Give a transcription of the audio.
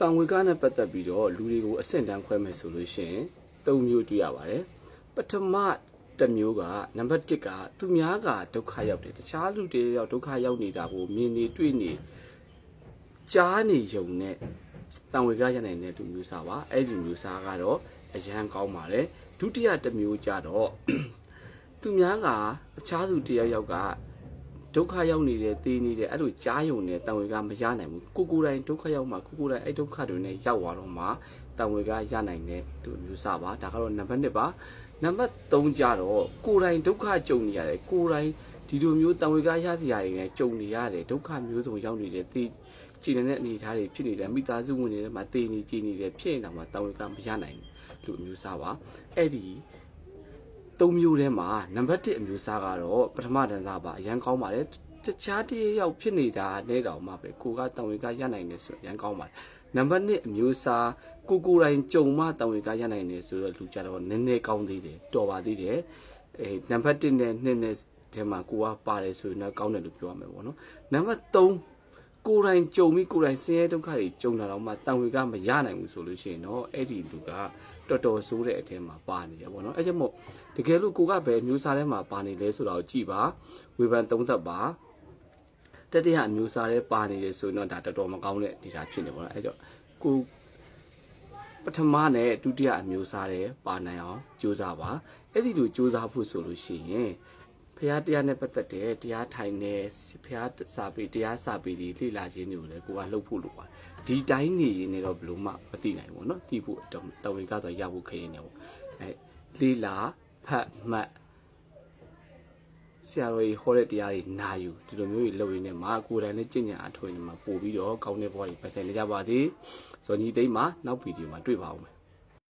တောင်ဝေကနဲ့ပတ်သက်ပြီးတော့လူတွေကိုအဆင့်တန်းခွဲမယ်ဆိုလို့ရှိရင်၃မျိုးတွေ့ရပါတယ်ပထမတစ်မျိုးကနံပါတ်1ကသူများကဒုက္ခရောက်တယ်တခြားလူတွေရောက်ဒုက္ခရောက်နေတာကိုမြင်နေတွေ့နေကြားနေရုံနဲ့တောင်ဝေကရနိုင်တဲ့လူမျိုးစားပါအဲ့ဒီမျိုးစားကတော့အရန်ကောင်းပါတယ်ဒုတိယတစ်မျိုးကြတော့သူများကအခြားသူတယောက်ယောက်ကဒုက္ခရောက်နေတယ်တေးနေတယ်အဲ့လိုကြားယုံနဲ့တံဝေကမရနိုင်ဘူးကိုယ်တိုင်ဒုက္ခရောက်မှကိုယ်တိုင်အဲ့ဒုက္ခတွေနဲ့ရောက်သွားတော့မှတံဝေကရနိုင်တဲ့လူမျိုးစားပါဒါကတော့နံပါတ်1ပါနံပါတ်3ကြတော့ကိုယ်တိုင်ဒုက္ခကြုံနေရတယ်ကိုယ်တိုင်ဒီလိုမျိုးတံဝေကရစရာတွေနဲ့ကြုံနေရတယ်ဒုက္ခမျိုးစုံရောက်နေတယ်တေးကြည်နေတဲ့အနေအထားတွေဖြစ်နေတယ်မိသားစုဝင်တွေမှာတေးနေကြည်နေတယ်ဖြစ်နေတာမှာတံဝေကမရနိုင်ဘူးလူမျိုးစားပါအဲ့ဒီ၃မျိုးထဲမှာနံပါတ်1အမျိုးအစားကတော့ပထမတန်းစားပါအရန်ကောင်းပါတယ်တခြားတယောက်ဖြစ်နေတာနဲ့တောင်မှပဲကိုကတံဝေကရနိုင်တယ်ဆိုရန်ကောင်းပါတယ်နံပါတ်2အမျိုးအစားကိုတိုင်ကြုံမှတံဝေကရနိုင်တယ်ဆိုတော့လူကြတော့နည်းနည်းကောင်းသေးတယ်တော်ပါသေးတယ်နံပါတ်1နဲ့2နဲ့ထဲမှာကိုကပါတယ်ဆိုရင်တော့ကောင်းတယ်လို့ပြောရမယ်ပေါ့နော်နံပါတ်3ကိုတိုင်ကြုံပြီးကိုတိုင်ဆင်းရဲဒုက္ခတွေကြုံလာတော့မှတံဝေကမရနိုင်ဘူးဆိုလို့ရှိရင်တော့အဲ့ဒီလူကတော်တော်ဆိုးတဲ့အထက်မှာပါနေတယ်ပေါ့နော်အဲ့ကြောင့်မို့တကယ်လို့ကိုကပဲမျိုးစားထဲမှာပါနေလဲဆိုတာကိုကြည့်ပါဝေဖန်သုံးသပ်ပါတတိယအမျိုးစားထဲပါနေတယ်ဆိုတော့ဒါတော်တော်မကောင်းတဲ့ဒေတာဖြစ်နေပေါ့နော်အဲ့ကြောင့်ကိုပထမနဲ့ဒုတိယအမျိုးစားထဲပါနိုင်အောင်ကြိုးစားပါအဲ့ဒီလိုကြိုးစားဖို့ဆိုလို့ရှိရင်ဖះတရားနဲ့ပတ်သက်တဲ့တရားထိုင်တဲ့ဖះစာပေတရားစာပေတွေလေ့လာခြင်းတွေကိုလည်းကိုကလှုပ်ဖို့လိုပါဒီတိုင်းနေရင်တော့ဘလို့မှမသိနိုင်ဘူးเนาะသိဖို့တဝေကဆိုရဖို့ခရင်နေပေါ့အဲလေ့လာဖတ်မှတ်ဆရာတော်ကြီးဟောတဲ့တရားတွေနာယူဒီလိုမျိုးကြီးလုပ်ရင်းနဲ့မှာကိုယ်တိုင်နဲ့ကျင့်ကြံအထွေနေမှာပို့ပြီးတော့ကောင်းတဲ့ဘဝတွေပတ်ဆိုင်နေကြပါသေးဇော်ကြီးသိမ်းမှာနောက်ဗီဒီယိုမှာတွေ့ပါဦးမယ်